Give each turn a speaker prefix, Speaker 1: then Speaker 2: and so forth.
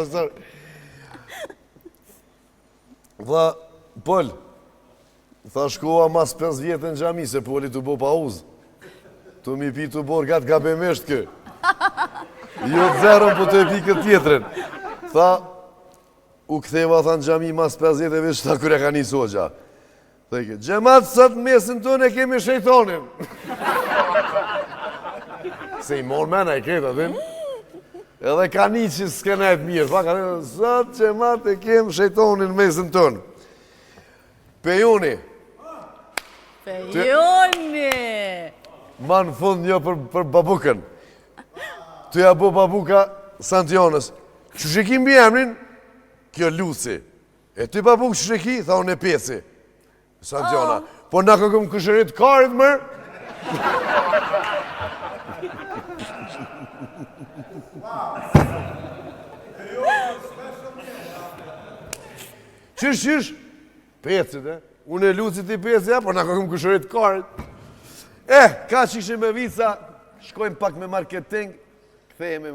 Speaker 1: profesor. Tha, Pol, tha shkova mas 5 vjetë në gjami, se Poli të bo pauzë. Tu mi pi të borë gatë gabemisht kë. Jo të zerën, po të e pi këtë tjetërin. Tha, u ktheva, tha në gjami mas 5 vjetëve, shta kërë ka një soqa. Tha i ke, gjemat sot mesin tonë e kemi shejtonin. Se i morë mena i kretë, atin. Edhe ka një që s'kenajt mirë, fa ka një, sot gjemat e kemi shejtonin mesin tonë. Pejoni.
Speaker 2: Pejoni.
Speaker 1: Ma në fund një për babukën. Të ja bo babuka Santionës. Që shekim bë emrin, kjo Luci. E ty babuk që sheki, tha unë e Peci. Santiona. Po na këkëm këshërit karit mërë. Qysh? Pecit, unë e Lucit i Peci, po na këkëm këshërit karit. Ka që ishim me vica, shkojmë pak me marketing, këthejme